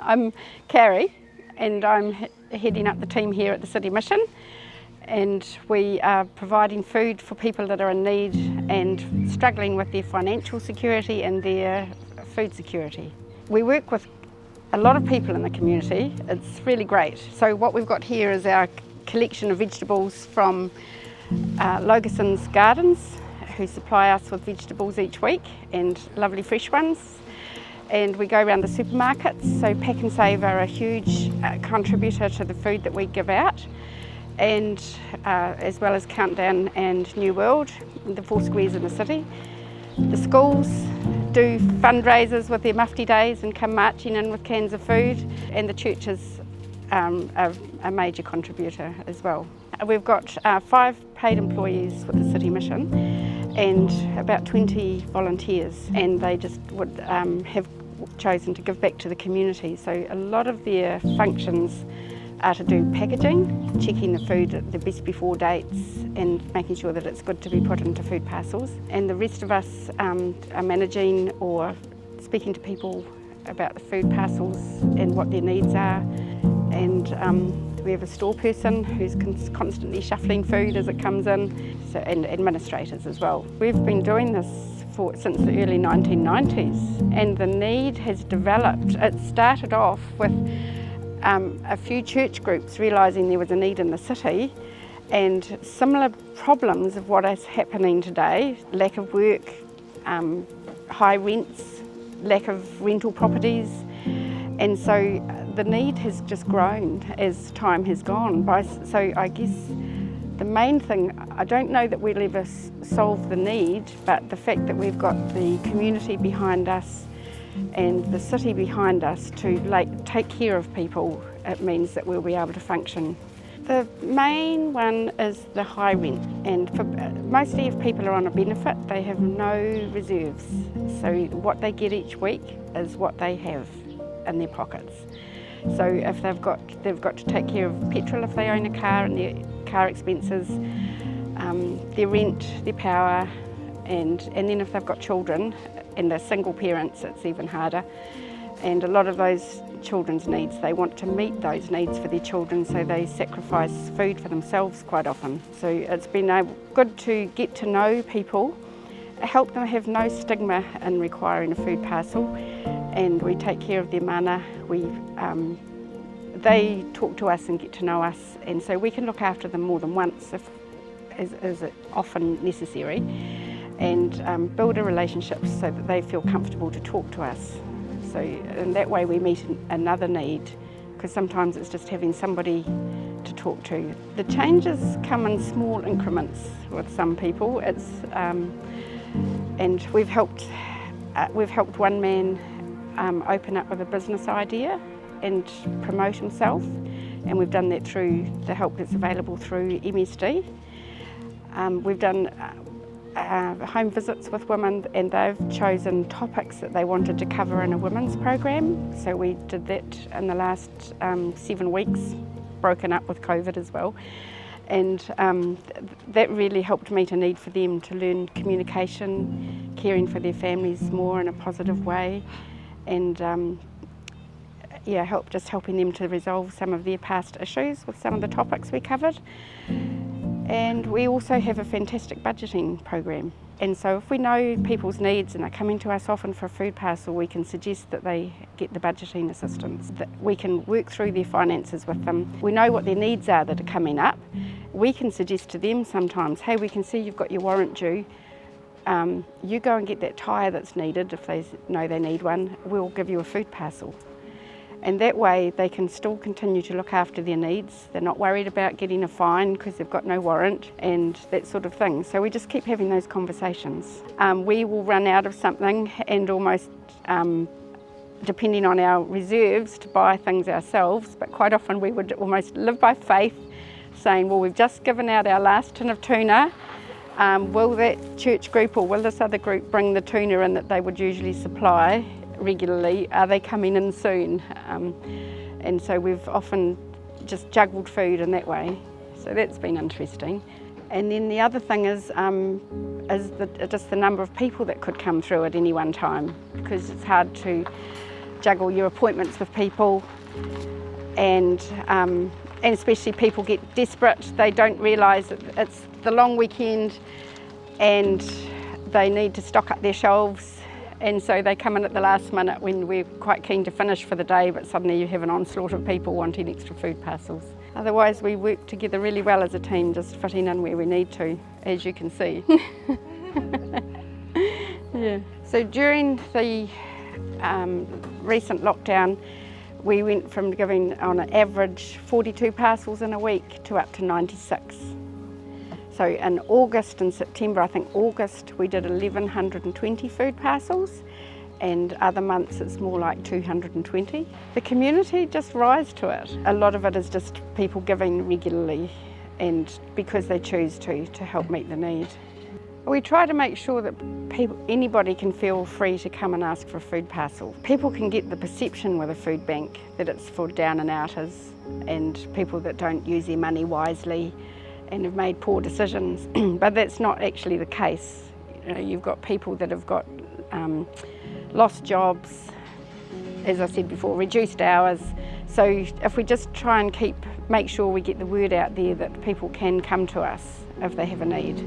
I'm Karrie and I'm heading up the team here at the City Mission, and we are providing food for people that are in need and struggling with their financial security and their food security. We work with a lot of people in the community. It's really great. So what we've got here is our collection of vegetables from Logason's Gardens, who supply us with vegetables each week and lovely fresh ones. And we go around the supermarkets, so Pack and Save are a huge contributor to the food that we give out, and as well as Countdown and New World, the 4 squares in the city. The schools do fundraisers with their mufti days and come marching in with cans of food, and the churches are a major contributor as well. We've got 5 paid employees with the City Mission and about 20 volunteers, and they just would have chosen to give back to the community. So a lot of their functions are to do packaging, checking the food at the best before dates and making sure that it's good to be put into food parcels. And the rest of us are managing or speaking to people about the food parcels and what their needs are. And we have a store person who's constantly shuffling food as it comes in, and administrators as well. We've been doing this since the early 1990s, and the need has developed. It started off with a few church groups realising there was a need in the city, and similar problems of what is happening today: lack of work, high rents, lack of rental properties. And so the need has just grown as time has gone by. So I guess the main thing, I don't know that we'll ever solve the need, but the fact that we've got the community behind us and the city behind us to take care of people, it means that we'll be able to function. The main one is the high rent, and mostly if people are on a benefit, they have no reserves. So what they get each week is what they have in their pockets. So if they've got to take care of petrol if they own a car and their car expenses, their rent, their power, and then if they've got children and they're single parents, it's even harder. And a lot of those children's needs, they want to meet those needs for their children, so they sacrifice food for themselves quite often. So it's been good to get to know people, help them have no stigma in requiring a food parcel, and we take care of their mana. They talk to us and get to know us, and so we can look after them more than once as often necessary, and build a relationship so that they feel comfortable to talk to us. So in that way we meet another need, because sometimes it's just having somebody to talk to. The changes come in small increments with some people. And we've helped one man open up with a business idea and promote himself, and we've done that through the help that's available through MSD. We've done home visits with women, and they've chosen topics that they wanted to cover in a women's program. So we did that in the last 7 weeks, broken up with COVID as well. And that really helped meet a need for them to learn communication, caring for their families more in a positive way, and helping them to resolve some of their past issues with some of the topics we covered. And we also have a fantastic budgeting program. And so if we know people's needs and they're coming to us often for a food parcel, we can suggest that they get the budgeting assistance, that we can work through their finances with them. We know what their needs are that are coming up. We can suggest to them sometimes, hey, we can see you've got your warrant due. You go and get that tyre that's needed if they know they need one. We'll give you a food parcel. And that way they can still continue to look after their needs. They're not worried about getting a fine because they've got no warrant and that sort of thing. So we just keep having those conversations. We will run out of something and almost, depending on our reserves, to buy things ourselves, but quite often we would almost live by faith, saying, well, we've just given out our last tin of tuna. Will that church group or will this other group bring the tuna in that they would usually supply regularly? Are they coming in soon? And so we've often just juggled food in that way. So that's been interesting. And then the other thing is just the number of people that could come through at any one time, because it's hard to juggle your appointments with people, and especially people get desperate. They don't realise that it's the long weekend and they need to stock up their shelves, and so they come in at the last minute when we're quite keen to finish for the day, but suddenly you have an onslaught of people wanting extra food parcels. Otherwise we work together really well as a team, just fitting in where we need to, as you can see. Yeah. So during the recent lockdown, we went from giving on an average 42 parcels in a week to up to 96. So in August and September, I think August, we did 1,120 food parcels, and other months it's more like 220. The community just rise to it. A lot of it is just people giving regularly, and because they choose to help meet the need. We try to make sure that anybody can feel free to come and ask for a food parcel. People can get the perception with a food bank that it's for down and outers and people that don't use their money wisely and have made poor decisions, but that's not actually the case. You know, you've got people that have got lost jobs, as I said before, reduced hours. So if we just try and make sure we get the word out there that people can come to us if they have a need.